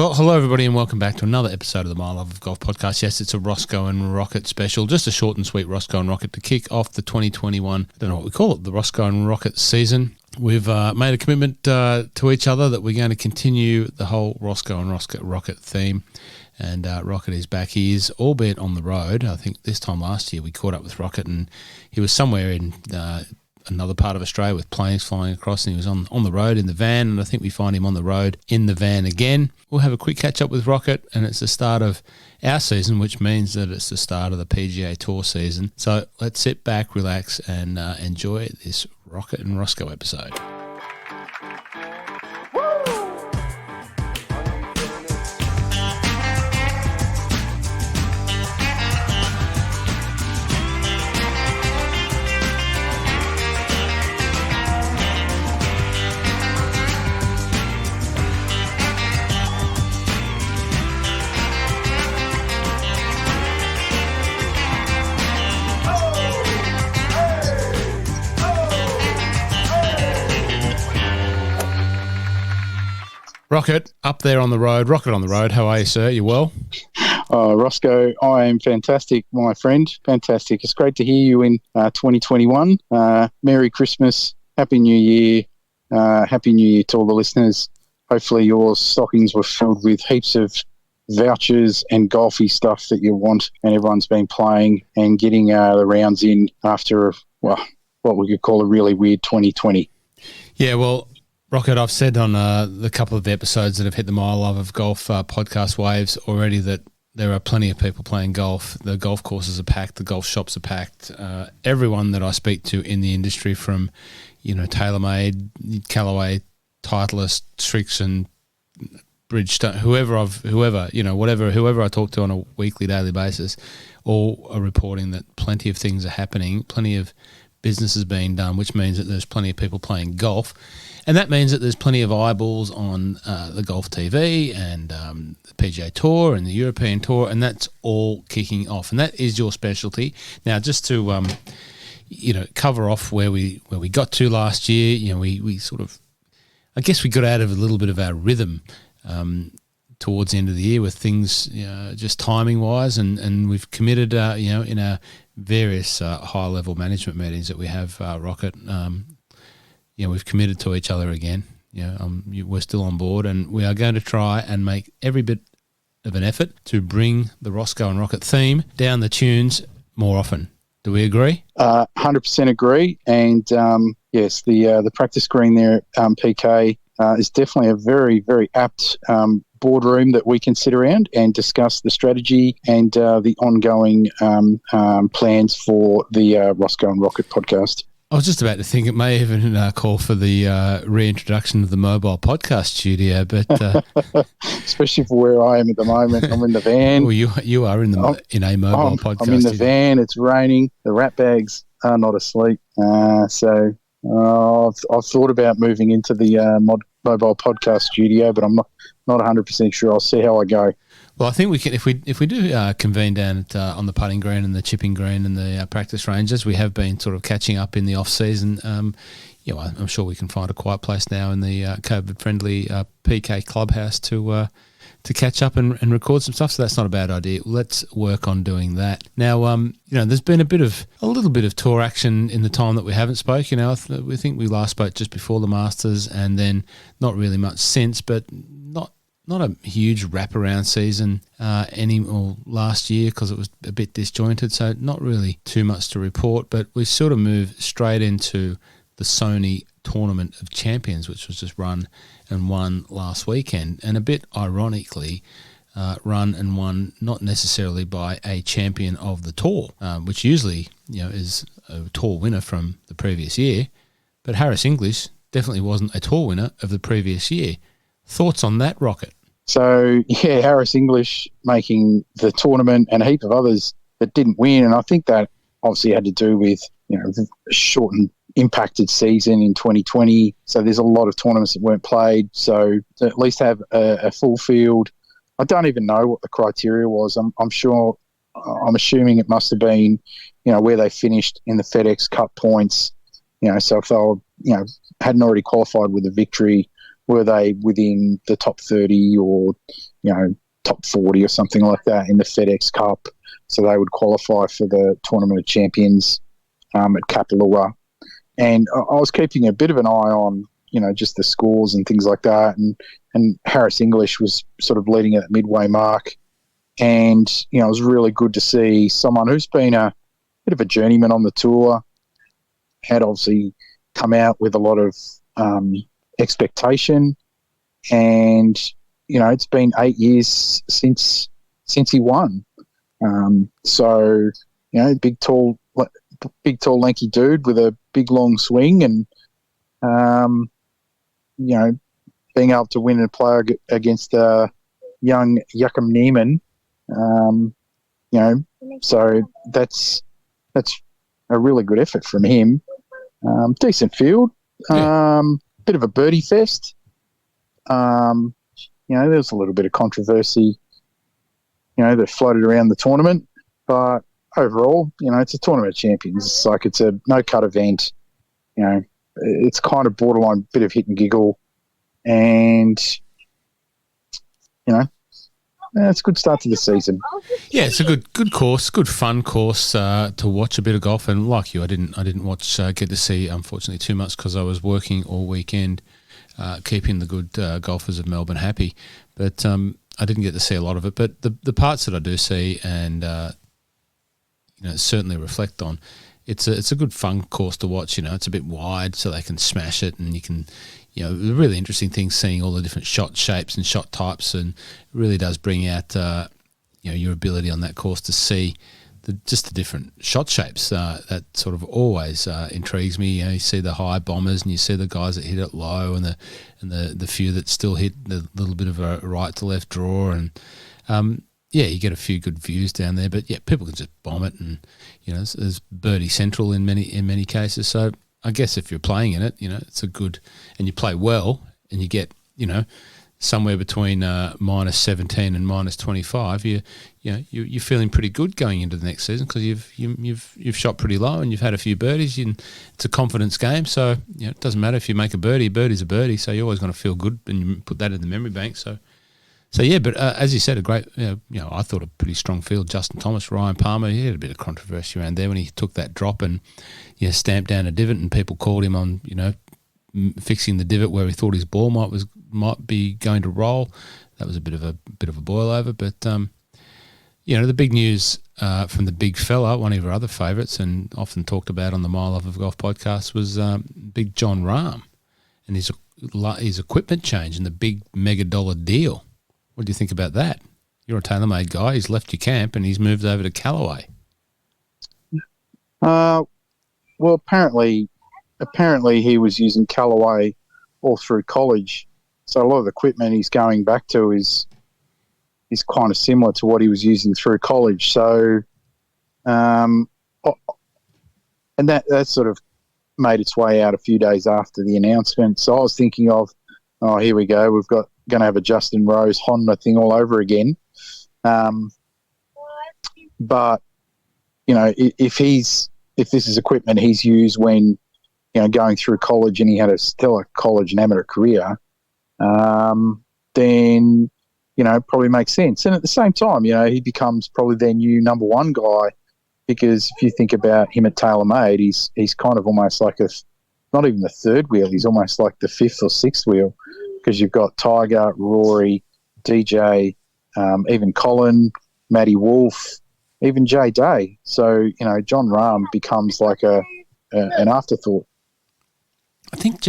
Well, hello everybody and welcome back to another episode of the My Love of Golf podcast. Yes, it's a Rossco and Rocket special, just a short and sweet Rossco and Rocket to kick off the 2021, I don't know what we call it, the Rossco and Rocket season. We've made a commitment to each other that we're going to continue the whole Rossco and Rocket theme. And Rocket is back. He is, albeit on the road. I think this time last year we caught up with Rocket and he was somewhere in another part of Australia with planes flying across, and he was on the road in the van, and I think we find him on the road in the van again. We'll have a quick catch up with Rocket, and it's the start of our season, which means that it's the start of the PGA Tour season. So let's sit back, relax, and enjoy this Rocket and Rossco episode. Rocket, up there on the road. Rocket on the road. How are you, sir? You well? Rossco, I am fantastic, my friend. Fantastic. It's great to hear you in 2021. Merry Christmas. Happy New Year. Happy New Year to all the listeners. Hopefully your stockings were filled with heaps of vouchers and golfy stuff that you want, and everyone's been playing and getting the rounds in after, well, what we could call a really weird 2020. Yeah, well, Rocket, I've said on the couple of the episodes that have hit the My Love of Golf podcast waves already that there are plenty of people playing golf. The golf courses are packed. The golf shops are packed. Everyone that I speak to in the industry, from TaylorMade, Callaway, Titleist, Strixon, Bridgestone, whoever I talk to on a weekly, daily basis, all are reporting that plenty of things are happening, plenty of businesses being done, which means that there's plenty of people playing golf. And that means that there's plenty of eyeballs on the Golf TV and the PGA Tour and the European Tour, and that's all kicking off. And that is your specialty. Now, just to cover off where we got to last year, we sort of, I guess we got out of a little bit of our rhythm towards the end of the year with things just timing wise, and we've committed in our various high level management meetings that we have, Rocket. We've committed to each other again. We're still on board, and we are going to try and make every bit of an effort to bring the Rossco and Rocket theme down the tunes more often. Do we agree? 100% agree. And yes, the practice green there at PK is definitely a very, very apt boardroom that we can sit around and discuss the strategy and the ongoing plans for the Rossco and Rocket podcast. I was just about to think it may even call for the reintroduction of the mobile podcast studio, but especially for where I am at the moment, I'm in the van. Well, you are in a mobile podcast. I'm in the van. It's raining. The rat bags are not asleep. So I've thought about moving into the mobile podcast studio, but I'm not 100% sure. I'll see how I go. Well, I think we can if we do convene down at, on the putting green and the chipping green and the practice ranges. We have been sort of catching up in the off season. I'm sure we can find a quiet place now in the COVID friendly PK clubhouse to catch up and record some stuff. So that's not a bad idea. Let's work on doing that. Now, there's been a little bit of tour action in the time that we haven't spoke. We think we last spoke just before the Masters, and then not really much since, but not a huge wraparound season last year because it was a bit disjointed, so not really too much to report. But we sort of moved straight into the Sony Tournament of Champions, which was just run and won last weekend, and a bit ironically run and won not necessarily by a champion of the tour, which usually is a tour winner from the previous year, but Harris English definitely wasn't a tour winner of the previous year. Thoughts on that, Rocket? So, yeah, Harris English making the tournament and a heap of others that didn't win. And I think that obviously had to do with, a shortened, impacted season in 2020. So there's a lot of tournaments that weren't played. So to at least have a full field, I don't even know what the criteria was. I'm assuming it must have been, where they finished in the FedEx Cup points. So if they were, hadn't already qualified with a victory, were they within the top 30 or, top 40 or something like that in the FedEx Cup. So they would qualify for the Tournament of Champions at Kapalua. And I was keeping a bit of an eye on, just the scores and things like that. And Harris English was sort of leading at the midway mark. And, it was really good to see someone who's been a bit of a journeyman on the tour, had obviously come out with a lot of expectation. And, it's been 8 years since he won. So, big, tall, lanky dude with a big, long swing and, being able to win and play against young Joachim Niemann, so that's a really good effort from him. Decent field, bit of a birdie fest. There was a little bit of controversy, that floated around the tournament, but overall, it's a Tournament of Champions. It's like it's a no-cut event. It's kind of borderline bit of hit and giggle, and it's a good start to the season. Yeah, it's a good course, good fun course to watch a bit of golf. And like you, I didn't watch get to see, unfortunately, too much because I was working all weekend, keeping the good golfers of Melbourne happy. But I didn't get to see a lot of it. But the parts that I do see and certainly reflect on, it's a good fun course to watch. It's a bit wide, so they can smash it, and you can. The really interesting thing, seeing all the different shot shapes and shot types, and it really does bring out, your ability on that course to see the different shot shapes. That sort of always intrigues me. You see the high bombers, and you see the guys that hit it low, and the few that still hit the little bit of a right to left draw, and you get a few good views down there. But people can just bomb it, and there's birdie central in many cases. So I guess if you're playing in it, it's a good, and you play well, and you get, somewhere between minus 17 and minus 25, you're feeling pretty good going into the next season because you've shot pretty low and you've had a few birdies. And it's a confidence game, so it doesn't matter if you make a birdie's a birdie. So you're always going to feel good, and you put that in the memory bank. So yeah, but as you said, a great, I thought a pretty strong field. Justin Thomas, Ryan Palmer, he had a bit of controversy around there when he took that drop and stamped down a divot, and people called him on fixing the divot where he thought his ball might be going to roll. That was a bit of a boil over, but the big news from the big fella, one of our other favourites, and often talked about on the My Love of Golf podcast, was Big John Rahm and his equipment change and the big mega dollar deal. What do you think about that? You're a TaylorMade guy. He's left your camp and he's moved over to Callaway. Well, apparently he was using Callaway all through college. So a lot of the equipment he's going back to is kind of similar to what he was using through college. So, and that sort of made its way out a few days after the announcement. So I was thinking of, oh, here we go. We've got going to have a Justin Rose Honda thing all over again. But if this is equipment he's used when going through college and he had a stellar college and amateur career, then probably makes sense. And at the same time, he becomes probably their new number one guy, because if you think about him at TaylorMade, he's kind of almost like not even the third wheel. He's almost like the fifth or sixth wheel, because you've got Tiger, Rory, DJ, even Colin, Matty Wolf, even Jay Day. So, John Rahm becomes like an afterthought. I think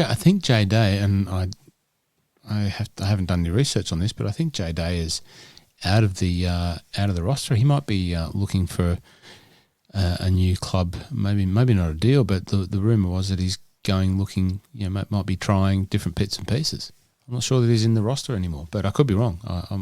Jay Day, and I haven't done any research on this, but I think Jay Day is out of the roster. He might be looking for a new club, maybe not a deal, but the rumor was that he's looking, might be trying different bits and pieces. I'm not sure that he's in the roster anymore, but I could be wrong.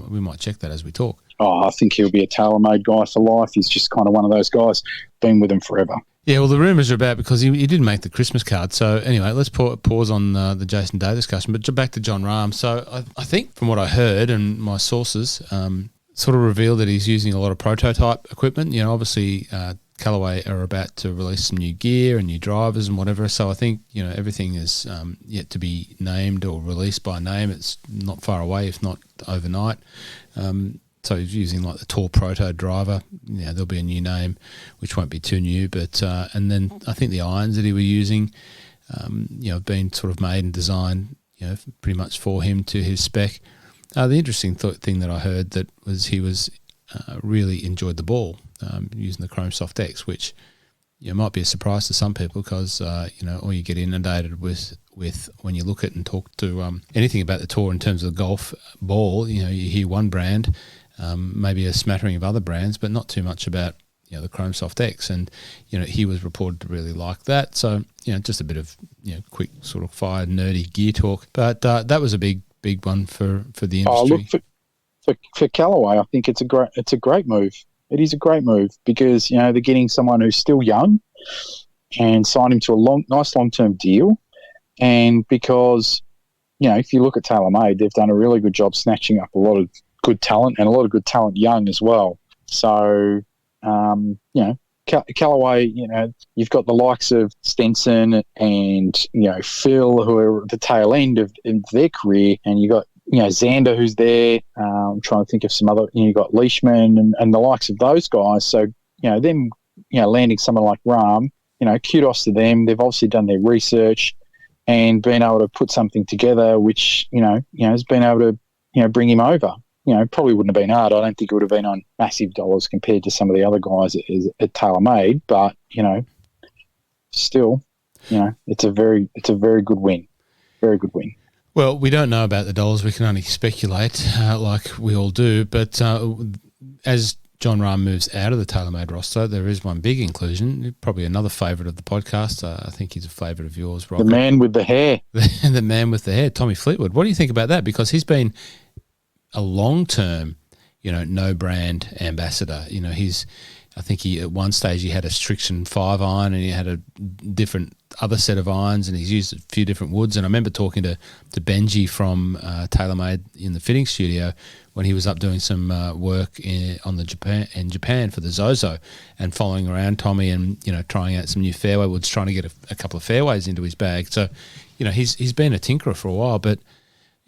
We might check that as we talk. Oh, I think he'll be a TaylorMade guy for life. He's just kind of one of those guys, been with him forever. Yeah, well, the rumours are about, because he didn't make the Christmas card. So anyway, let's pause on the Jason Day discussion. But back to John Rahm. So I think from what I heard and my sources sort of revealed that he's using a lot of prototype equipment. Obviously Callaway are about to release some new gear and new drivers and whatever. So I think, everything is yet to be named or released by name. It's not far away, if not overnight. So he's using like the Tour Proto driver. There'll be a new name, which won't be too new. But and then I think the irons that he was using, have been sort of made and designed, pretty much for him to his spec. The interesting thing that I heard that was he was really enjoyed the ball using the Chrome Soft X, which might be a surprise to some people because all you get inundated with when you look at and talk to anything about the tour in terms of the golf ball. You hear one brand, maybe a smattering of other brands, but not too much about the Chrome Soft X, and he was reported to really like that. So just a bit of quick sort of fire nerdy gear talk, but that was a big one for the industry. Oh, look, for Callaway, I think it's a great move. It is a great move because they're getting someone who's still young and signed him to a nice long-term deal, and because if you look at TaylorMade, they've done a really good job snatching up a lot of good talent and a lot of good talent young as well. So Callaway, you've got the likes of Stenson and Phil, who are at the tail end of their career, and you got Xander, who's there. I'm trying to think of some other. You got Leishman and the likes of those guys. So them landing someone like Rahm, kudos to them. They've obviously done their research and been able to put something together, which has been able to bring him over. Probably wouldn't have been hard. I don't think it would have been on massive dollars compared to some of the other guys at TaylorMade, but still, it's a very good win. Very good win. Well, we don't know about the dollars. We can only speculate, like we all do. But as John Rahm moves out of the TaylorMade roster, there is one big inclusion. Probably another favourite of the podcast. I think he's a favourite of yours, Rocket. The man with the hair. The man with the hair, Tommy Fleetwood. What do you think about that? Because he's been a long-term, no brand ambassador. I think at one stage he had a Strixon 5 iron and he had a different other set of irons, and he's used a few different woods. And I remember talking to Benji from TaylorMade in the fitting studio when he was up doing some work in Japan for the Zozo, and following around Tommy and trying out some new fairway woods, trying to get a couple of fairways into his bag. So he's been a tinkerer for a while, but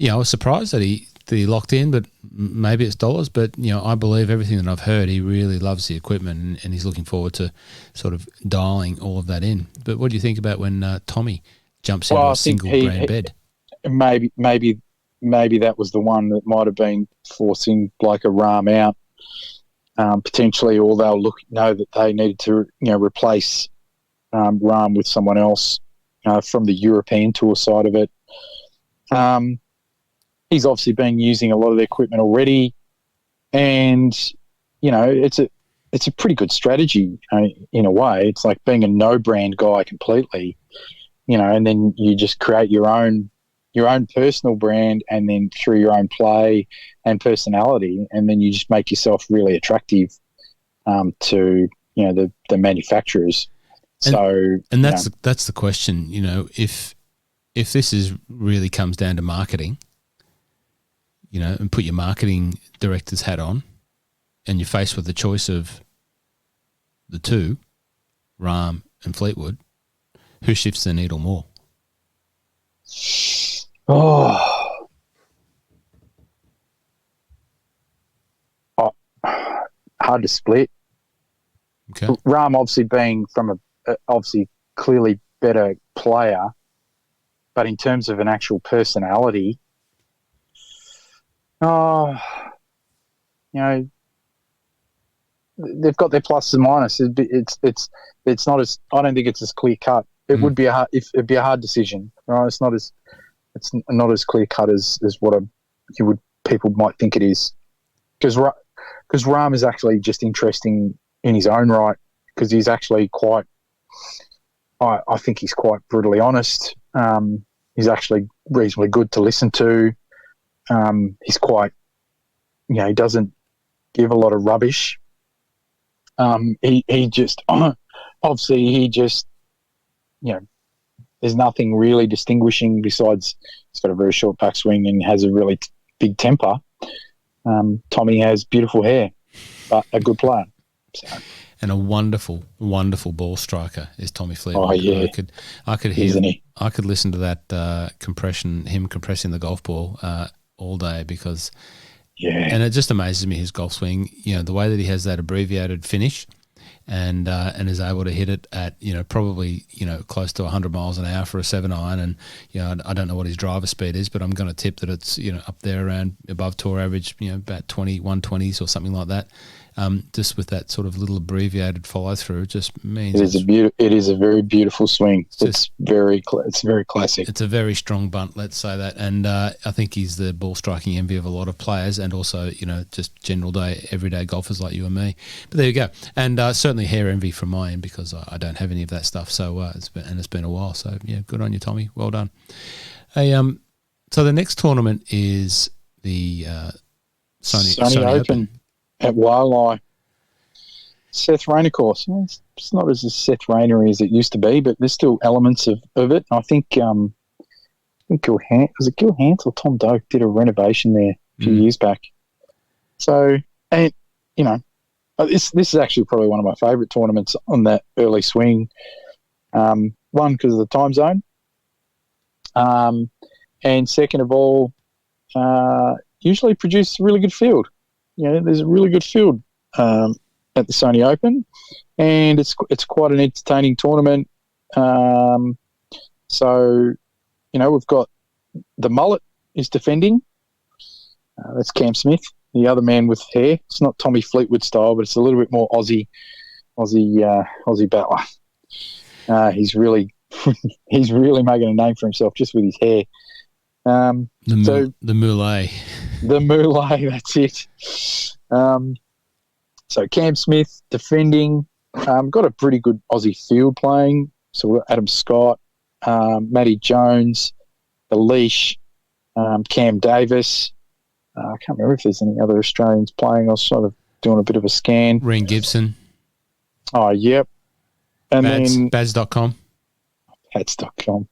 I was surprised that he locked in, but maybe it's dollars. But, I believe everything that I've heard. He really loves the equipment and he's looking forward to sort of dialing all of that in. But what do you think about when Tommy jumps into a single brand bed? Maybe that was the one that might have been forcing like a Rahm out, potentially, or they'll know that they needed to, replace Rahm with someone else from the European Tour side of it. He's obviously been using a lot of the equipment already, and it's a pretty good strategy in a way. It's like being a no-brand guy completely, and then you just create your own personal brand, and then through your own play and personality, and then you just make yourself really attractive to the manufacturers. And that's the question. If this is really comes down to marketing. And put your marketing director's hat on, and you're faced with the choice of the two, Rahm and Fleetwood, who shifts the needle more? Hard to split. Okay. Rahm obviously being from obviously clearly better player, but in terms of an actual personality, they've got their pluses and minuses. It's not as, I don't think it's as clear cut. It would be it'd be a hard decision, right? It's not as clear cut as what people might think it is, because Rahm is actually just interesting in his own right, because he's actually quite. I think he's quite brutally honest. He's actually reasonably good to listen to. He's quite, he doesn't give a lot of rubbish. He just, obviously he just, there's nothing really distinguishing besides he's got a very short backswing and has a really big temper. Tommy has beautiful hair, but a good player. So. and a wonderful, wonderful ball striker is Tommy Fleetwood. Oh, yeah. I could hear. Isn't he? I could listen to that him compressing the golf ball all day because. Yeah. And it just amazes me his golf swing. The way that he has that abbreviated finish. And is able to hit it at probably close to 100 miles an hour for a 7-iron, and I don't know what his driver speed is, but I'm going to tip that it's up there around above tour average, about 120s or something like that. Just with that sort of little abbreviated follow through, just means it is a very beautiful swing. It's very classic. It's a very strong bunt, let's say that, and I think he's the ball striking envy of a lot of players, and also just general everyday golfers like you and me. But there you go, and certainly hair envy from my end because I don't have any of that stuff. So it's been a while. So yeah, good on you, Tommy. Well done. So the next tournament is the Sony Open at Waialae. Seth Rayner course. It's not as Seth Rayner as it used to be, but there's still elements of it. I think Gil Hant or Tom Doak did a renovation there a few years back. So, and this is actually probably one of my favourite tournaments on that early swing. One, because of the time zone, and second of all, usually produce a really good field. There's a really good field at the Sony Open, and it's quite an entertaining tournament. So, we've got the mullet is defending. That's Cam Smith, the other man with hair. It's not Tommy Fleetwood style, but it's a little bit more Aussie battler. He's really making a name for himself just with his hair. The Moulet. The Moulet, that's it. So Cam Smith defending. Got a pretty good Aussie field playing. So we've got Adam Scott, Matty Jones, the Leash, Cam Davis. I can't remember if there's any other Australians playing. I was sort of doing a bit of a scan. Reen Gibson. Oh, yep. And then Baz.com. Baz.com.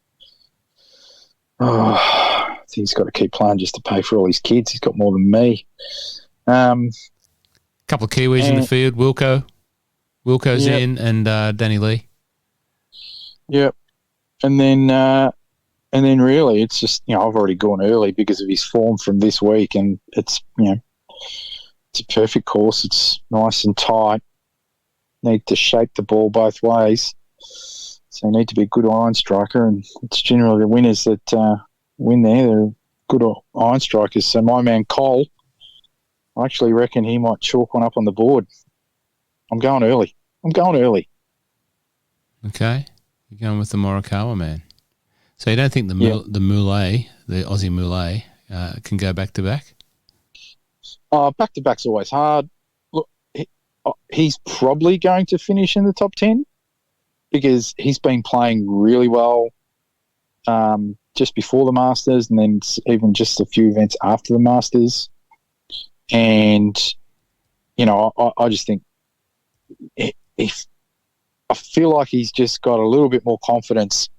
Oh, he's got to keep playing just to pay for all his kids. He's got more than me. Couple of Kiwis in the field. Wilco's yep. in, and Danny Lee. Yep. And then really it's just, I've already gone early because of his form from this week, and it's, it's a perfect course. It's nice and tight. Need to shape the ball both ways. So you need to be a good iron striker, and it's generally the winners that win there. They're good iron strikers. So my man Cole, I actually reckon he might chalk one up on the board. I'm going early. Okay. You're going with the Morikawa man. So you don't think the Moulet, the Aussie Moulet, can go back-to-back? Back-to-back's always hard. Look, he's probably going to finish in the top 10 because he's been playing really well just before the Masters, and then even just a few events after the Masters. And, I just think if I feel like he's just got a little bit more confidence.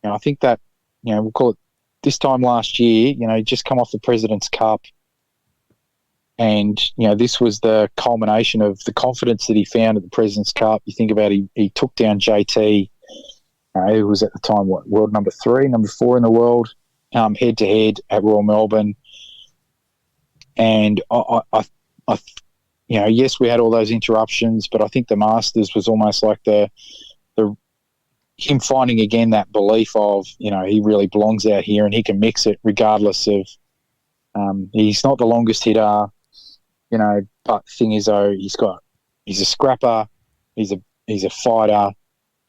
I think that, we'll call it this time last year, he'd just come off the President's Cup, and, this was the culmination of the confidence that he found at the President's Cup. You think about he took down JT, who was at the time, world number 4 in the world, head-to-head at Royal Melbourne. And I yes, we had all those interruptions, but I think the Masters was almost like the him finding again that belief of, he really belongs out here and he can mix it regardless of, he's not the longest hitter, but the thing is though, he's a scrapper, he's a fighter,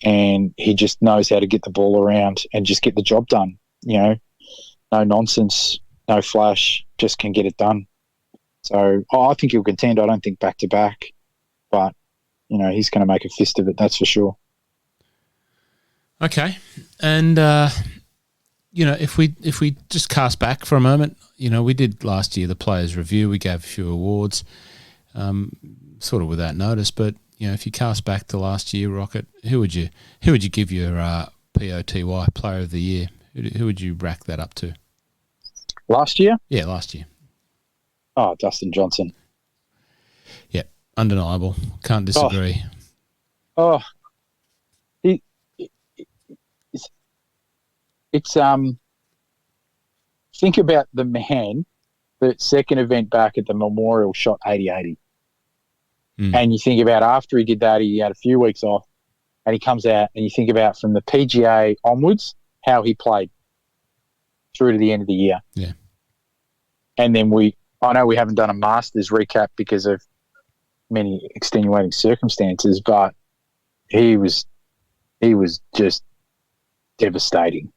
and he just knows how to get the ball around and just get the job done. No nonsense, no flash, just can get it done. So I think he'll contend. I don't think back-to-back, but, he's going to make a fist of it, that's for sure. Okay. And, if we just cast back for a moment, we did last year the Players' Review. We gave a few awards, sort of without notice. But, if you cast back to last year, Rocket, who would you give your POTY Player of the Year? Who would you rack that up to? Last year? Yeah, last year. Oh, Dustin Johnson. Yeah, undeniable. Can't disagree. Oh, it, it, it's think about the man that second event back at the Memorial shot 80-80. And you think about after he did that, he had a few weeks off and he comes out, and you think about from the PGA onwards how he played through to the end of the year. Yeah. And then I know we haven't done a Masters recap because of many extenuating circumstances, but he was just devastating.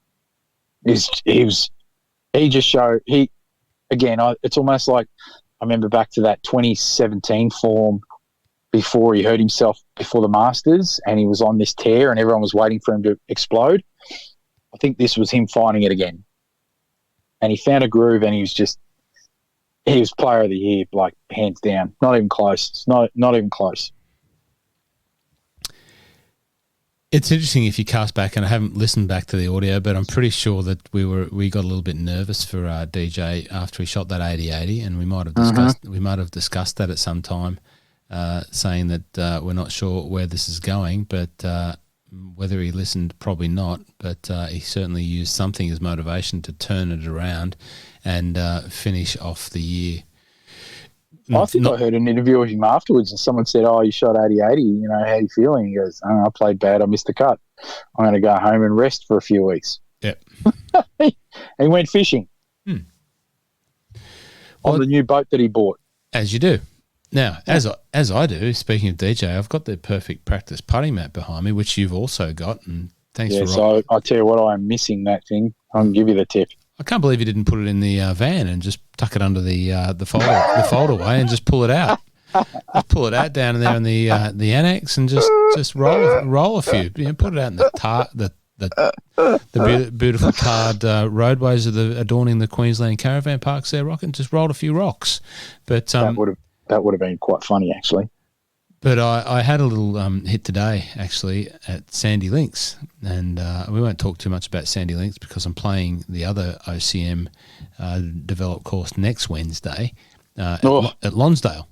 He just showed it's almost like I remember back to that 2017 form before he hurt himself before the Masters, and he was on this tear and everyone was waiting for him to explode. I think this was him finding it again. And he found a groove, and he was player of the year, like hands down. Not even close. It's not even close. It's interesting if you cast back, and I haven't listened back to the audio, but I'm pretty sure that we got a little bit nervous for DJ after he shot that 80-80, and we might have discussed that at some time, saying that we're not sure where this is going, but whether he listened, probably not. But he certainly used something as motivation to turn it around and finish off the year. I heard an interview with him afterwards, and someone said, "Oh, you shot 80-80. How are you feeling?" He goes, "Oh, I played bad. I missed the cut. I'm going to go home and rest for a few weeks." Yep. He went fishing on the new boat that he bought. As you do. Now, as I do, speaking of DJ, I've got the perfect practice putting mat behind me, which you've also got, and thanks for. So I tell you what, I'm missing that thing. I can give you the tip. I can't believe you didn't put it in the van and just tuck it under the folder away and just pull it out. Just pull it out down there in the annex and just roll a few. Put it out in the beautiful tarred roadways adorning the Queensland caravan parks there, Rocket, and just rolled a few rocks. But that would have been quite funny, actually. But I had a little hit today, actually, at Sandy Links. And we won't talk too much about Sandy Links because I'm playing the other OCM developed course next Wednesday at Lonsdale.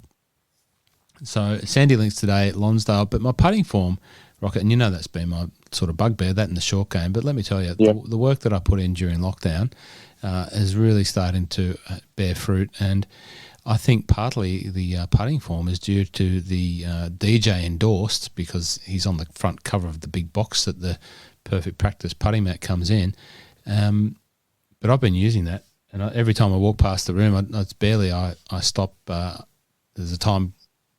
So Sandy Links today at Lonsdale. But my putting form, Rocket, and that's been my sort of bugbear, that in the short game. But let me tell you, the work that I put in during lockdown is really starting to bear fruit. And I think partly the putting form is due to the DJ endorsed, because he's on the front cover of the big box that the perfect practice putting mat comes in. But I've been using that, and every time I walk past the room, it's barely I stop. There's a time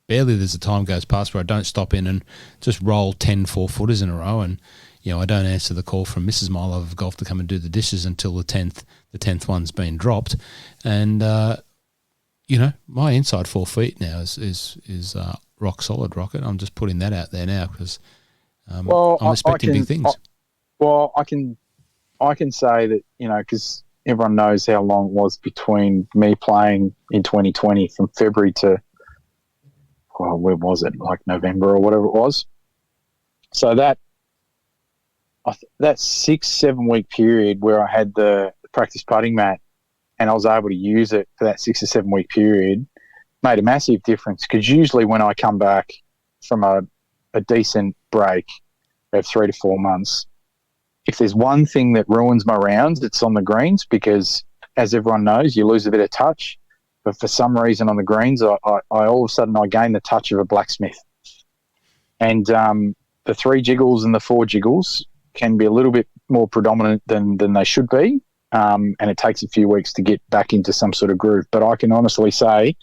goes past where I don't stop in and just roll 10 4-footers in a row, and I don't answer the call from Mrs. My Love of Golf to come and do the dishes until the 10th one's been dropped, and my inside 4 feet now is rock solid, Rocket. I'm just putting that out there now because I'm expecting big things. I can say that, because everyone knows how long it was between me playing in 2020 from February to, where was it, like November or whatever it was. So that 6-7 week period where I had the practice putting mat, and I was able to use it for that 6 or 7 week period, made a massive difference. Because usually when I come back from a decent break of 3 to 4 months, if there's one thing that ruins my rounds, it's on the greens, because as everyone knows, you lose a bit of touch. But for some reason on the greens, I all of a sudden I gain the touch of a blacksmith. And the 3 jiggles and the 4 jiggles can be a little bit more predominant than they should be. And it takes a few weeks to get back into some sort of groove. But I can honestly say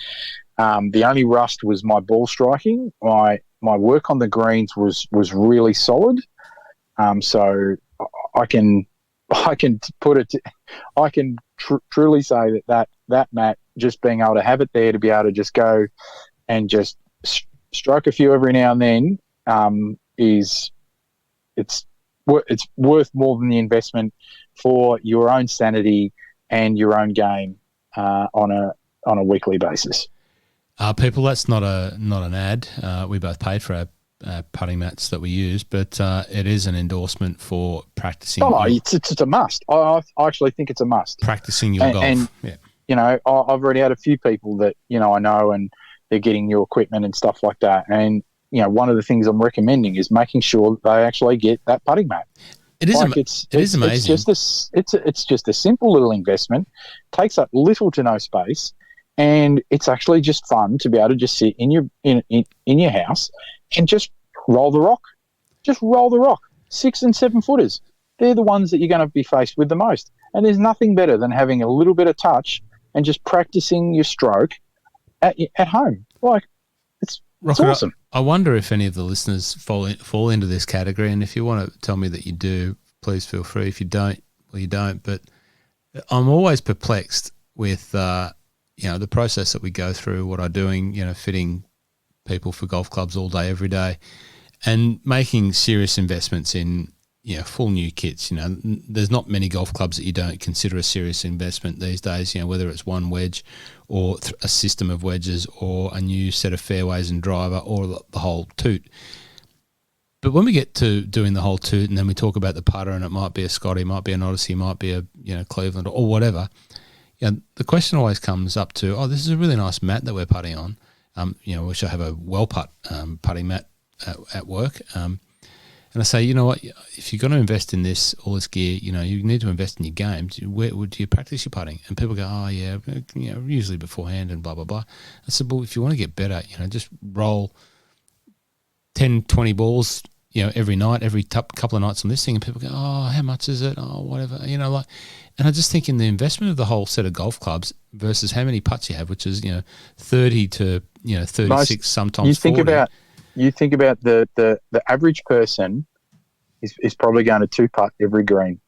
the only rust was my ball striking. My work on the greens was really solid. So I can put it. I can truly say that mat, just being able to have it there to be able to just go and just stroke a few every now and then it's worth more than the investment for your own sanity and your own game on a weekly basis. People, that's not an ad. We both paid for our putting mats that we use, but it is an endorsement for practicing. It's a must. I actually think it's a must. Practicing your golf. And I've already had a few people that I know, and they're getting new equipment and stuff like that. And one of the things I'm recommending is making sure they actually get that putting mat. It is amazing. It's just a simple little investment, takes up little to no space, and it's actually just fun to be able to just sit in your house and just roll the rock. Just roll the rock. 6 and 7 footers. They're the ones that you're going to be faced with the most. And there's nothing better than having a little bit of touch and just practicing your stroke at home. It's awesome. I wonder if any of the listeners fall into this category, and if you want to tell me that you do, please feel free. If you don't, well, you don't. But I'm always perplexed with the process that we go through, what I'm doing, fitting people for golf clubs all day, every day, and making serious investments in full new kits. There's not many golf clubs that you don't consider a serious investment these days, whether it's one wedge or a system of wedges or a new set of fairways and driver or the whole toot. But when we get to doing the whole toot and then we talk about the putter, and it might be a Scotty, it might be an Odyssey, it might be a Cleveland or whatever, the question always comes up to, this is a really nice mat that we're putting on. We should have a well putt putting mat at work. And I say, you know what, if you're going to invest in all this gear, you need to invest in your game. Where do you practice your putting? And people go, usually beforehand and blah, blah, blah. I said, well, if you want to get better, just roll 10, 20 balls, every night, every couple of nights on this thing. And people go, how much is it? Whatever, and I just think in the investment of the whole set of golf clubs versus how many putts you have, which is, 30 to, 36, sometimes 40. You think about the average person is probably going to 2-putt every green,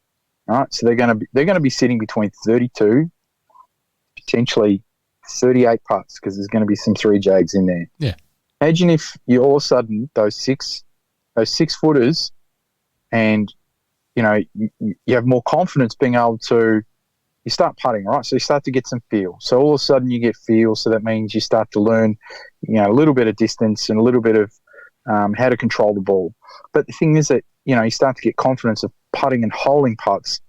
right? So they're going to be sitting between 32, potentially 38 putts, because there's going to be some 3 jags in there. Yeah. Imagine if you all of a sudden those six footers, and you have more confidence being able to. You start putting, right? So you start to get some feel. So all of a sudden you get feel. So that means you start to learn, a little bit of distance and a little bit of how to control the ball. But the thing is that, you start to get confidence of putting and holding putts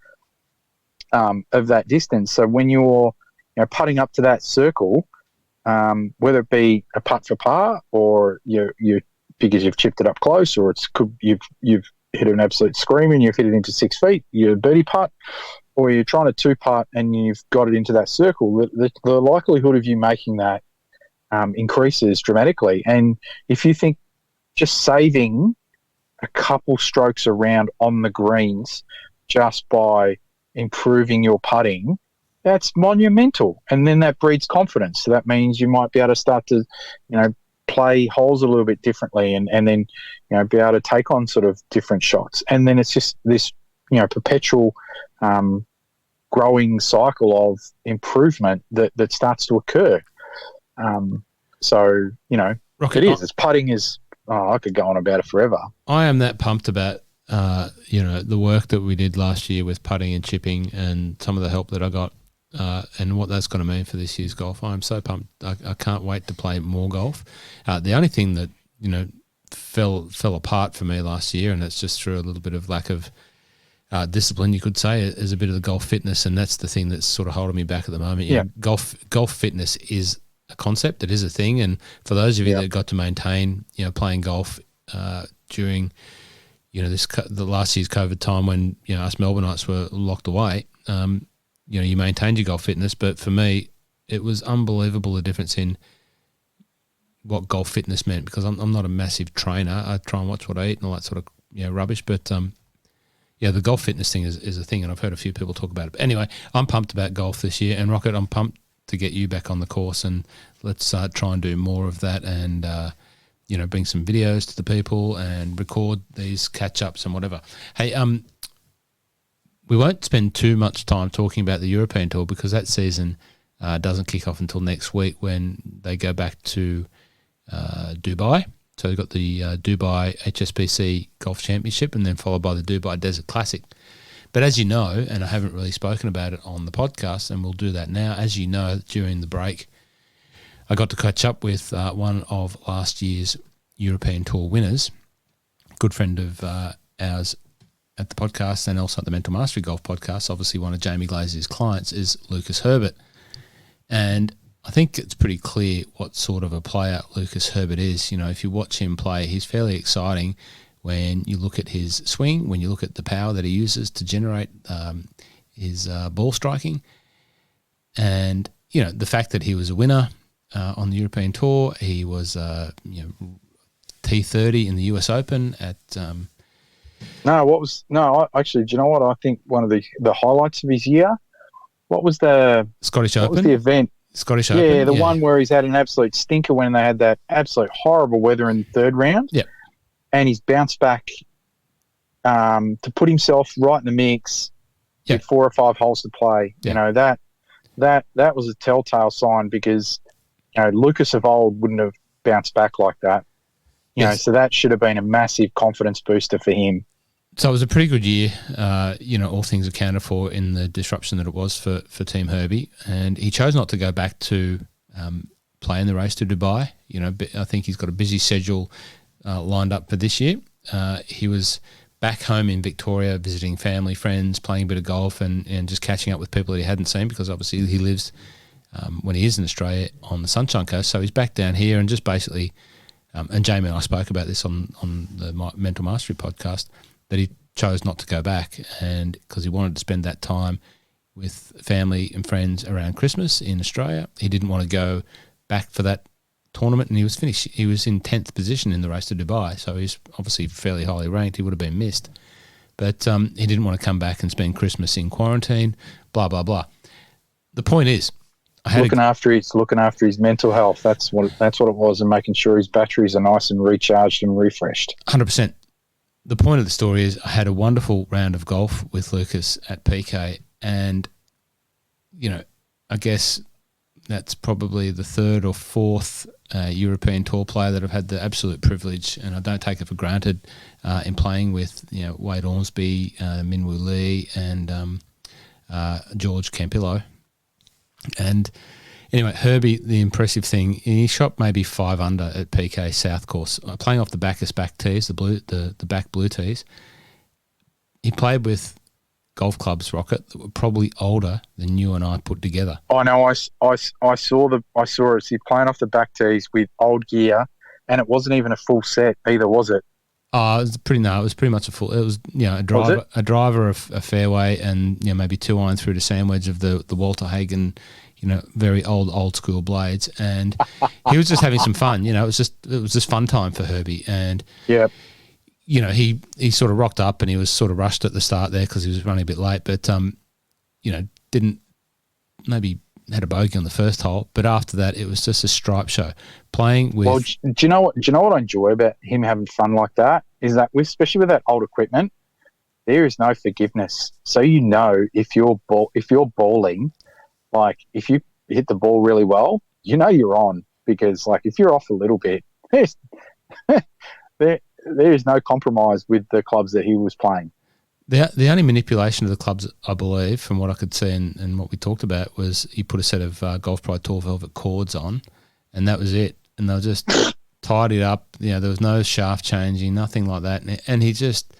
of that distance. So when you're, putting up to that circle, whether it be a putt for par or you because you've chipped it up close, or you've hit an absolute screamer and you've hit it into 6 feet, you're a birdie putt, or you're trying to 2-putt and you've got it into that circle, the likelihood of you making that increases dramatically. And if you think just saving a couple strokes around on the greens just by improving your putting, that's monumental. And then that breeds confidence. So that means you might be able to start to, play holes a little bit differently and then, be able to take on sort of different shots. And then it's just this, perpetual growing cycle of improvement that starts to occur. Rocket, it's putting is, I could go on about it forever. I am that pumped about, the work that we did last year with putting and chipping and some of the help that I got and what that's going to mean for this year's golf. I'm so pumped. I can't wait to play more golf. The only thing that, fell apart for me last year, and it's just through a little bit of lack of discipline, you could say, is a bit of the golf fitness, and that's the thing that's sort of holding me back at the moment. Yeah. Golf fitness is a concept. It is a thing, and for those of you that got to maintain, playing golf during, the last year's COVID time when us Melbourneites were locked away, you maintained your golf fitness. But for me, it was unbelievable the difference in what golf fitness meant, because I'm not a massive trainer. I try and watch what I eat and all that sort of rubbish, but the golf fitness thing is a thing, and I've heard a few people talk about it. But anyway, I'm pumped about golf this year, and Rocket, I'm pumped to get you back on the course, and let's try and do more of that, and bring some videos to the people and record these catch-ups and whatever. Hey, we won't spend too much time talking about the European Tour, because that season doesn't kick off until next week when they go back to Dubai. So they've got the Dubai HSBC Golf Championship, and then followed by the Dubai Desert Classic. But as you know, and I haven't really spoken about it on the podcast, and we'll do that now, as you know, during the break, I got to catch up with one of last year's European Tour winners, good friend of ours at the podcast and also at the Mental Mastery Golf podcast. Obviously, one of Jamie Glazer's clients is Lucas Herbert. And I think it's pretty clear what sort of a player Lucas Herbert is. You know, if you watch him play, he's fairly exciting when you look at his swing, when you look at the power that he uses to generate his ball striking. And, you know, the fact that he was a winner on the European Tour, he was, T30 in the US Open at... Actually, do you know what? I think one of the highlights of his year, what was the Scottish Open? What was the event? Scottish Open. Yeah, the one where he's had an absolute stinker when they had that absolute horrible weather in the third round. Yeah. And he's bounced back to put himself right in the mix with 4 or 5 holes to play. Yeah. You know, that was a telltale sign because, you know, Lucas of old wouldn't have bounced back like that. You know, so that should have been a massive confidence booster for him. So it was a pretty good year, all things accounted for in the disruption that it was for Team Herbie. And he chose not to go back to play in the race to Dubai. You know, I think he's got a busy schedule lined up for this year. He was back home in Victoria visiting family, friends, playing a bit of golf and just catching up with people that he hadn't seen because obviously he lives, when he is in Australia, on the Sunshine Coast. So he's back down here and just basically, and Jamie and I spoke about this on the Mental Mastery podcast, that he chose not to go back and because he wanted to spend that time with family and friends around Christmas in Australia. He didn't want to go back for that tournament and he was finished. He was in 10th position in the race to Dubai, so he's obviously fairly highly ranked. He would have been missed. But he didn't want to come back and spend Christmas in quarantine, blah, blah, blah. The point is, looking after his mental health. That's what it was, and making sure his batteries are nice and recharged and refreshed. 100%. The point of the story is I had a wonderful round of golf with Lucas at PK and, you know, I guess that's probably the 3rd or 4th European Tour player that I've had the absolute privilege, and I don't take it for granted, in playing with, you know, Wade Ormsby, Minwoo Lee and George Campillo. And anyway, Herbie, the impressive thing, he shot maybe 5 under at PK South Course, playing off the Bacchus back tees, the back blue tees. He played with golf clubs, Rocket, that were probably older than you and I put together. I know. I saw it. He's playing off the back tees with old gear, and it wasn't even a full set either, was it? It was pretty much a full. It was, you know, a driver, a fairway, and, you know, maybe 2 iron through to sandwich of the Walter Hagen, you know, very old school blades, and he was just having some fun. You know, it was just fun time for Herbie, and yeah, you know, he sort of rocked up and he was sort of rushed at the start there because he was running a bit late, but you know, maybe had a bogey on the first hole, but after that it was just a stripe show playing with. Well, do you know what I enjoy about him having fun like that is that especially with that old equipment, there is no forgiveness. So, you know, if you're balling, like if you hit the ball really well, you know you're on, because like if you're off a little bit, there is no compromise with the clubs that he was playing. The only manipulation of the clubs, I believe, from what I could see and what we talked about, was he put a set of Golf Pride Tour Velvet cords on, and that was it. And they were just tied it up. You know, there was no shaft changing, nothing like that. And he just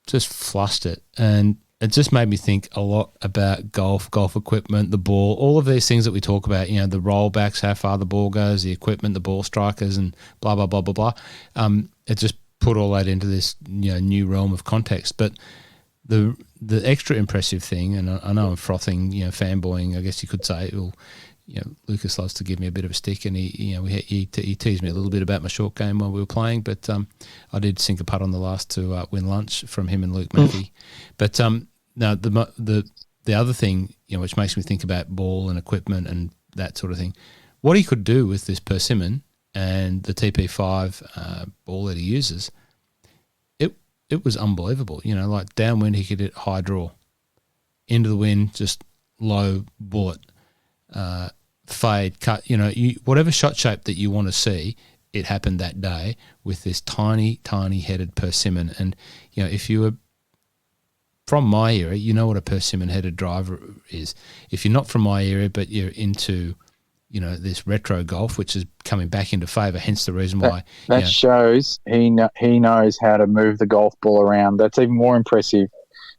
flushed it. And it just made me think a lot about golf equipment, the ball, all of these things that we talk about, you know, the rollbacks, how far the ball goes, the equipment, the ball strikers, and blah, blah, blah, blah, blah. It just put all that into this, you know, new realm of context. But the extra impressive thing, and I know I'm frothing, you know, fanboying, I guess you could say, well, you know, Lucas loves to give me a bit of a stick, and he teased me a little bit about my short game while we were playing, but I did sink a putt on the last to win lunch from him and Luke Murphy. But now the other thing, you know, which makes me think about ball and equipment and that sort of thing, what he could do with this Persimmon and the TP5 ball that he uses, it was unbelievable. You know, like downwind he could hit high draw, into the wind just low bullet, fade, cut. You know, whatever shot shape that you want to see, it happened that day with this tiny headed Persimmon. And you know, if you were from my era, you know what a Persimmon headed driver is. If you're not from my era, but you're into, you know, this retro golf, which is coming back into favour, hence the reason why. That shows he knows how to move the golf ball around. That's even more impressive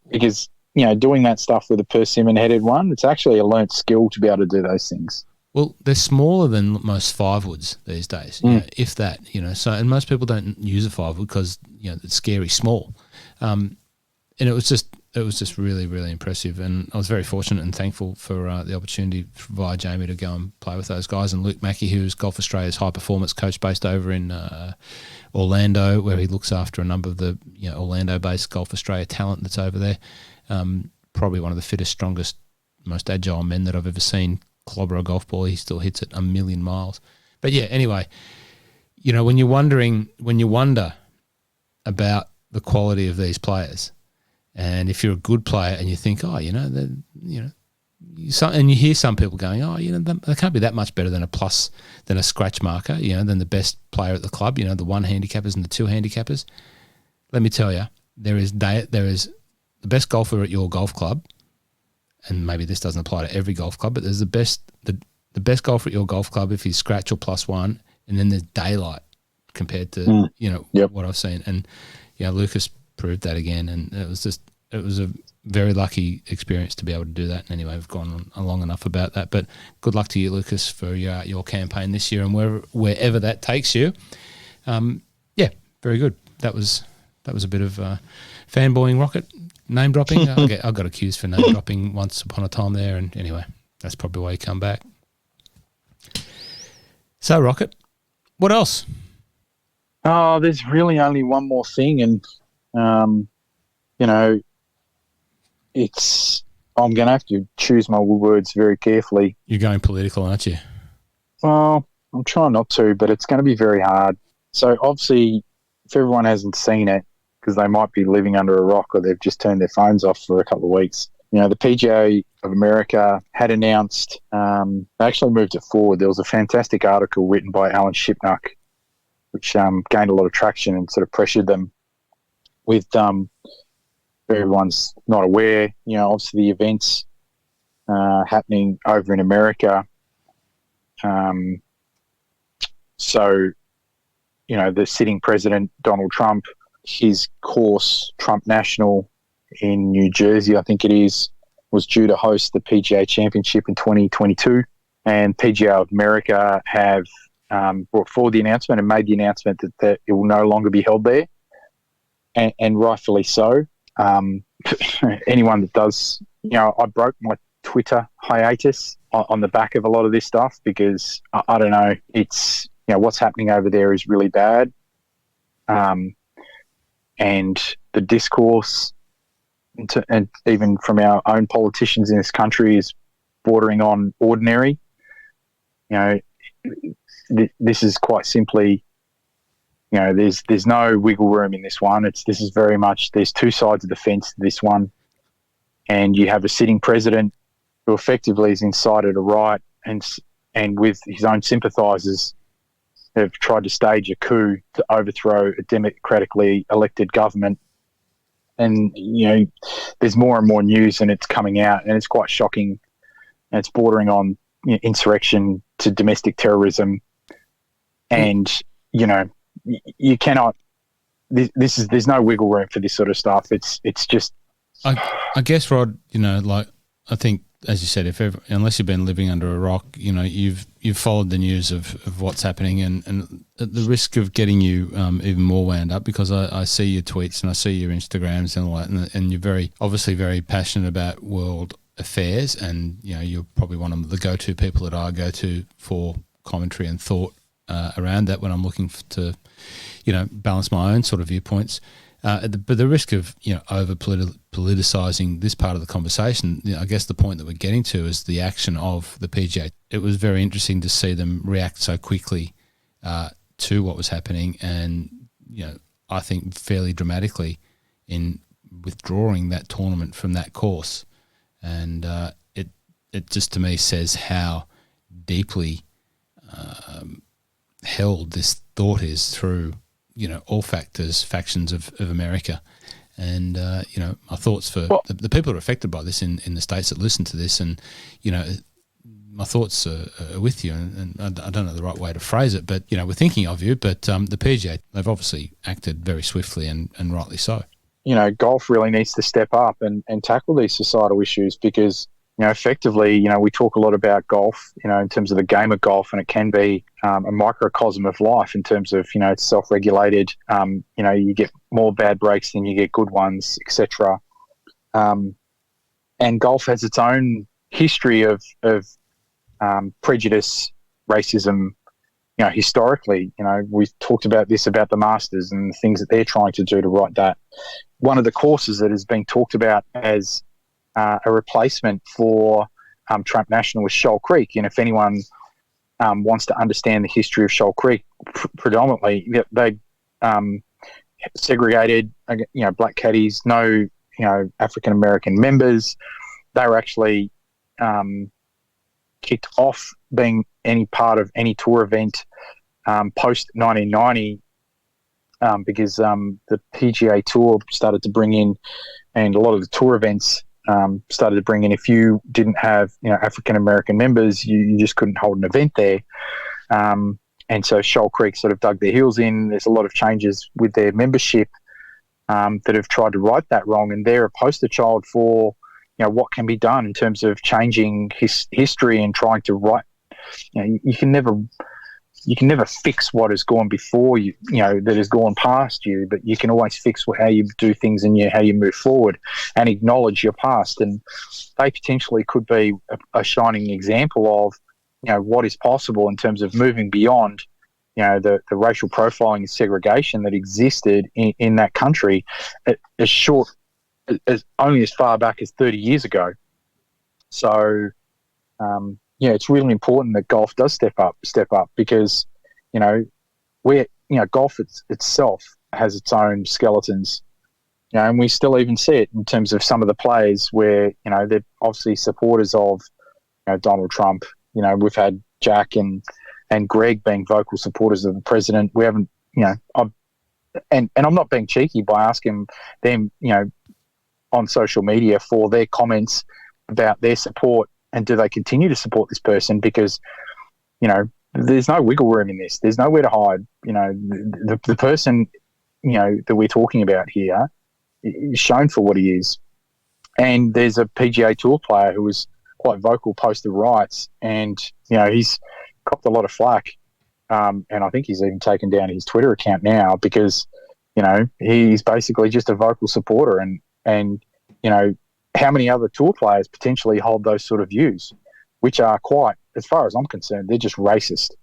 because, you know, doing that stuff with a Persimmon-headed one, it's actually a learnt skill to be able to do those things. Well, they're smaller than most 5-woods these days, you know, if that, you know. So, and most people don't use a 5-wood because, you know, it's scary small. And it was just really, really impressive. And I was very fortunate and thankful for the opportunity via Jamie to go and play with those guys. And Luke Mackey, who's Golf Australia's high performance coach based over in Orlando, where he looks after a number of the, you know, Orlando-based Golf Australia talent that's over there. Probably one of the fittest, strongest, most agile men that I've ever seen clobber a golf ball. He still hits it a million miles. But yeah, anyway, you know, when you wonder about the quality of these players, and if you're a good player and you think, oh, you know, and you hear some people going, oh, you know, they can't be that much better than a scratch marker, you know, than the best player at the club, you know, the 1 handicappers and the 2 handicappers. Let me tell you, there is the best golfer at your golf club, and maybe this doesn't apply to every golf club, but there's the best golfer at your golf club if he's scratch or +1, and then there's daylight compared to what I've seen. And you know, Lucas proved that again, and it was a very lucky experience to be able to do that. And anyway, we've gone on long enough about that, but good luck to you, Lucas, for your campaign this year and wherever that takes you. Yeah, very good. That was a bit of fanboying Rocket name dropping. I got accused for name dropping once upon a time there, and anyway, that's probably why you come back. So Rocket, what else? Oh, there's really only one more thing, and you know, I'm going to have to choose my words very carefully. You're going political, aren't you? Well, I'm trying not to, but it's going to be very hard. So obviously, if everyone hasn't seen it, because they might be living under a rock or they've just turned their phones off for a couple of weeks, you know, the PGA of America had announced, they actually moved it forward. There was a fantastic article written by Alan Shipnuck, which gained a lot of traction and sort of pressured them with, everyone's not aware, you know, obviously the events happening over in America. So, you know, the sitting president, Donald Trump, his course, Trump National in New Jersey, I think it is, was due to host the PGA Championship in 2022. And PGA of America have brought forward the announcement and made the announcement that it will no longer be held there, and rightfully so. Anyone that does, you know, I broke my Twitter hiatus on the back of a lot of this stuff because I don't know, it's, you know, what's happening over there is really bad. And the discourse, and even from our own politicians in this country, is bordering on ordinary. You know, this is quite simply, you know, there's no wiggle room in this one. This is very much, there's two sides of the fence to this one, and you have a sitting president who effectively has incited a riot and with his own sympathisers have tried to stage a coup to overthrow a democratically elected government. And, you know, there's more and more news and it's coming out, and it's quite shocking, and it's bordering on, you know, insurrection to domestic terrorism. And, you know, you cannot, there's no wiggle room for this sort of stuff. It's just, I guess, Rod, you know, like, I think, as you said, unless you've been living under a rock, you know, you've followed the news of what's happening, and at the risk of getting you even more wound up, because I see your tweets and I see your Instagrams and all that, and you're obviously very passionate about world affairs, and, you know, you're probably one of the go-to people that I go to for commentary and thought around that when I'm looking to, you know, balance my own sort of viewpoints. But the risk of, you know, over politicizing this part of the conversation, you know, I guess the point that we're getting to is the action of the PGA. It was very interesting to see them react so quickly to what was happening, and, you know, I think fairly dramatically in withdrawing that tournament from that course. And it just, to me, says how deeply held this thought is through, you know, all factions of America. And, you know, my thoughts for the people who are affected by this in the states that listen to this, and, you know, my thoughts are with you, and I don't know the right way to phrase it, but, you know, we're thinking of you, but the PGA, they've obviously acted very swiftly and rightly so. You know, golf really needs to step up and tackle these societal issues, because effectively, we talk a lot about golf, in terms of the game of golf, and it can be a microcosm of life in terms of, it's self-regulated. You get more bad breaks than you get good ones, etc. And golf has its own history of prejudice, racism. Historically, we've talked about this, about the Masters and the things that they're trying to do to right that. One of the courses that has been talked about as a replacement for Trump National is Shoal Creek. And if anyone wants to understand the history of Shoal Creek, predominantly they segregated, black caddies, no, African American members. They were actually kicked off being any part of any tour event post 1990 because the PGA Tour started to bring in, and a lot of the tour events started to bring in, if you didn't have African American members, you just couldn't hold an event there. And so Shoal Creek sort of dug their heels in. There's a lot of changes with their membership that have tried to right that wrong, and they're a poster child for what can be done in terms of changing history and trying to right. You can never fix what has gone before you, that has gone past you, but you can always fix how you do things and how you move forward and acknowledge your past. And they potentially could be a shining example of, what is possible in terms of moving beyond, the racial profiling and segregation that existed in that country as only as far back as 30 years ago. So, it's really important that golf does step up because, golf itself has its own skeletons, and we still even see it in terms of some of the players where, they're obviously supporters of, Donald Trump. We've had Jack and Greg being vocal supporters of the president. We haven't, and I'm not being cheeky by asking them, on social media for their comments about their support, and do they continue to support this person, because there's no wiggle room in this. There's nowhere to hide. The person that we're talking about here is shown for what he is. And there's a PGA Tour player who was quite vocal post the riots, and he's copped a lot of flack, and I think he's even taken down his Twitter account now because he's basically just a vocal supporter. And how many other tour players potentially hold those sort of views, which are quite, as far as I'm concerned, they're just racist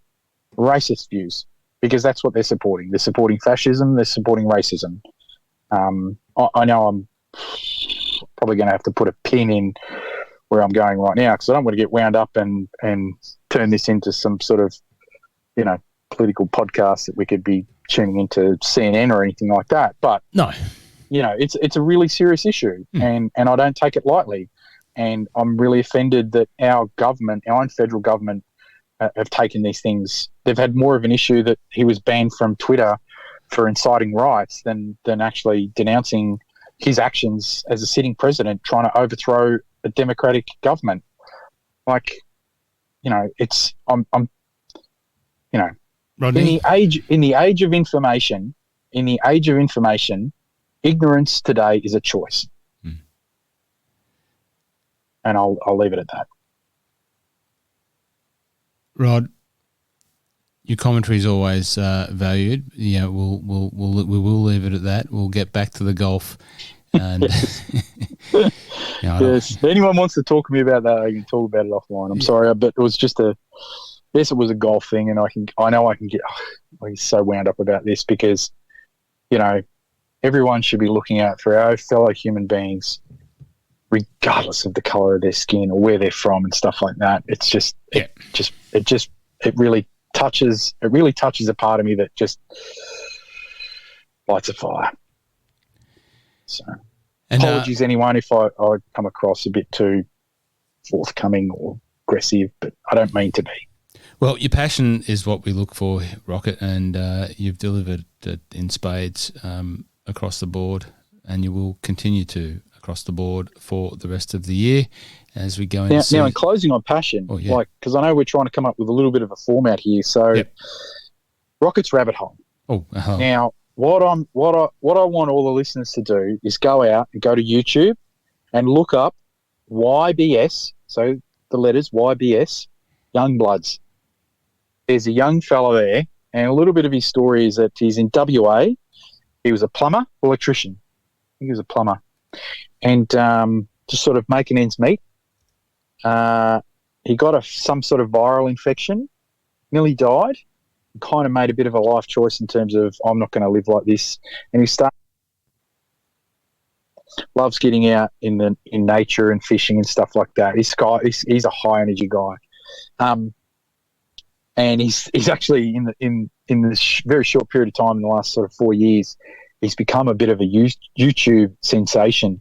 views, because that's what they're supporting. They're supporting fascism. They're supporting racism. I know I'm probably going to have to put a pin in where I'm going right now, because I don't want to get wound up and turn this into some sort of, political podcast that we could be tuning into CNN or anything like that. But no. It's a really serious issue, and I don't take it lightly. And I'm really offended that our government, our own federal government, have taken these things. They've had more of an issue that he was banned from Twitter for inciting riots than actually denouncing his actions as a sitting president trying to overthrow a democratic government. Rodney? in the age of information, ignorance today is a choice. And I'll leave it at that. Rod, your commentary is always valued. Yeah, we will leave it at that. We'll get back to the golf. And yes, if anyone wants to talk to me about that, I can talk about it offline. I'm sorry, but it was just yes, it was a golf thing, and I know I can get so wound up about this because, everyone should be looking out for our fellow human beings, regardless of the color of their skin or where they're from and stuff like that. It's just, it really touches a part of me that just lights a fire. So, apologies anyone if I come across a bit too forthcoming or aggressive, but I don't mean to be. Well, your passion is what we look for, Rocket, and you've delivered it in spades across the board, and you will continue to across the board for the rest of the year as we go into now in closing on passion, because I know we're trying to come up with a little bit of a format here. So, Rocket's rabbit hole. Now, what I want all the listeners to do is go out and go to YouTube and look up YBS, so the letters YBS, Young Bloods. There's a young fellow there, and a little bit of his story is that he's in WA. He was a plumber, electrician. I think he was a plumber. And just sort of making ends meet. He got some sort of viral infection, nearly died, kind of made a bit of a life choice in terms of, I'm not going to live like this. And he loves getting out in nature and fishing and stuff like that. He's a high energy guy. And he's actually in this very short period of time, in the last sort of 4 years, he's become a bit of a YouTube sensation.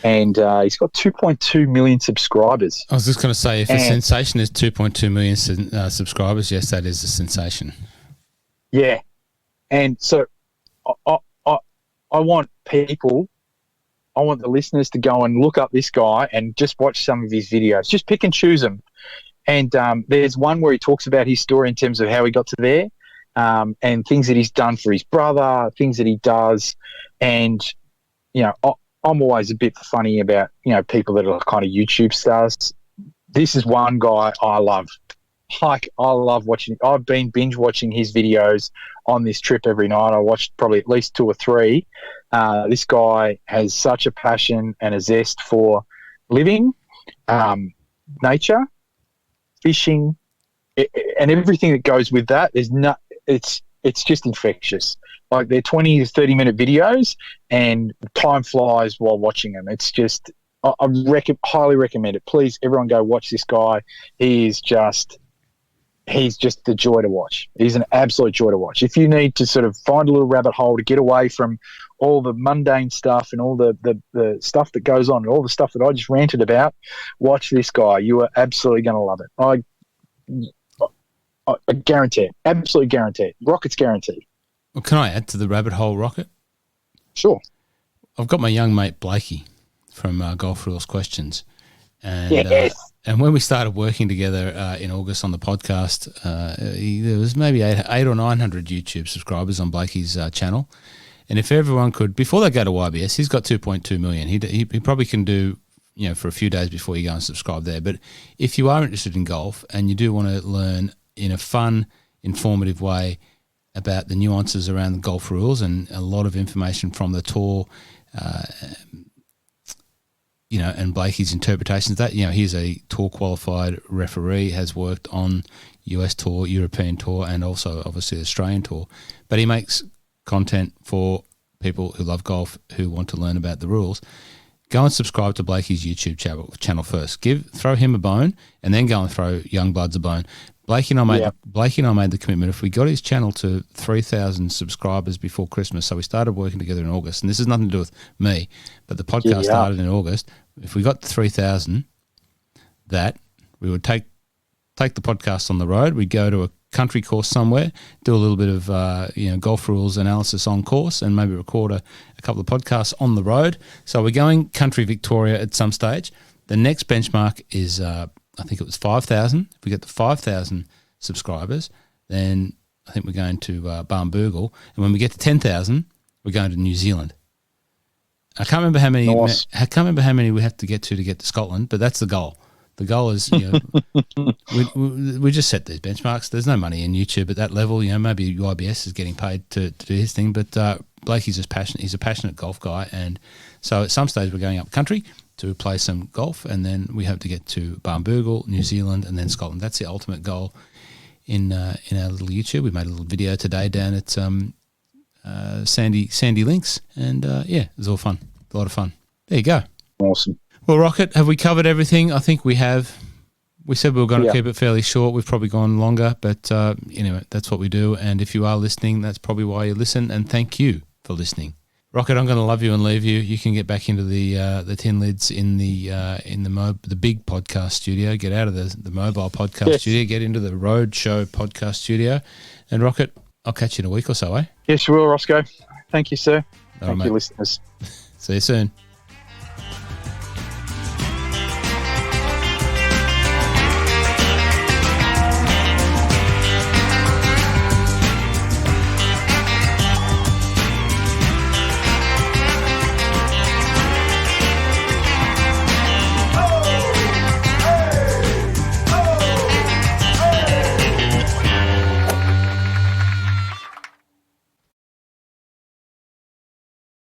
And he's got 2.2 million subscribers. I was just going to say, if a sensation is 2.2 million subscribers, yes, that is a sensation. Yeah. And so I want the listeners to go and look up this guy and just watch some of his videos. Just pick and choose them. And there's one where he talks about his story in terms of how he got to there, and things that he's done for his brother, things that he does. And, you know, I'm always a bit funny about, you know, people that are kind of YouTube stars. This is one guy I love. Like, I love watching. I've been binge watching his videos on this trip every night. I watched probably at least 2 or 3. This guy has such a passion and a zest for living, nature, fishing, and everything that goes with that. It's just infectious. Like, they're 20 to 30 minute videos, and time flies while watching them. It's just, I highly recommend it. Please, everyone go watch this guy. He's just the joy to watch. He's an absolute joy to watch. If you need to sort of find a little rabbit hole to get away from all the mundane stuff and all the stuff that goes on and all the stuff that I just ranted about, watch this guy. You are absolutely going to love it. I guarantee it. Absolutely guarantee it. Rocket's guaranteed. Well, can I add to the rabbit hole, Rocket? Sure. I've got my young mate Blakey from GolfRules Questions. And, yes. And when we started working together in August on the podcast, there was maybe 800 or 900 YouTube subscribers on Blakey's channel. And if everyone could, before they go to YBS, he's got 2.2 million. He probably can do, you know, for a few days before you go and subscribe there. But if you are interested in golf and you do want to learn in a fun, informative way about the nuances around the golf rules and a lot of information from the tour, you know, and Blakey's interpretations of that, you know, he's a tour qualified referee, has worked on US tour, European tour, and also obviously Australian tour. But he makes content for people who love golf, who want to learn about the rules. Go and subscribe to Blakey's YouTube channel first. Throw him a bone, and then go and throw Young Bloods a bone. Blakey and I made the commitment. If we got his channel to 3,000 subscribers before Christmas, so we started working together in August, and this has nothing to do with me, but the podcast started in August. If we got 3,000, that we would take the podcast on the road. We'd go to a country course somewhere, do a little bit of golf rules analysis on course, and maybe record a couple of podcasts on the road. So we're going country Victoria at some stage. The next benchmark is I think it was 5,000. If we get to 5,000 subscribers, then I think we're going to Barnbougle. And when we get to 10,000, we're going to New Zealand. I can't remember how many. Nice. I can't remember how many we have to get to Scotland, but that's the goal. The goal is, you know, we just set these benchmarks. There's no money in YouTube at that level. You know, maybe YBS is getting paid to do his thing, but Blakey's just passionate. He's a passionate golf guy, and so at some stage we're going up country to play some golf, and then we hope to get to Barnbougle, New Zealand, and then Scotland. That's the ultimate goal in our little YouTube. We made a little video today down at Sandy Links, and it was all fun. A lot of fun. There you go. Awesome. Well, Rocket, have we covered everything? I think we have. We said we were going to keep it fairly short. We've probably gone longer, but anyway, that's what we do. And if you are listening, that's probably why you listen. And thank you for listening. Rocket, I'm going to love you and leave you. You can get back into the tin lids in the big podcast studio. Get out of the mobile podcast studio. Get into the road show podcast studio. And Rocket, I'll catch you in a week or so, eh? Yes, you will, Rossco. Thank you, sir. Thank you, listeners. See you soon.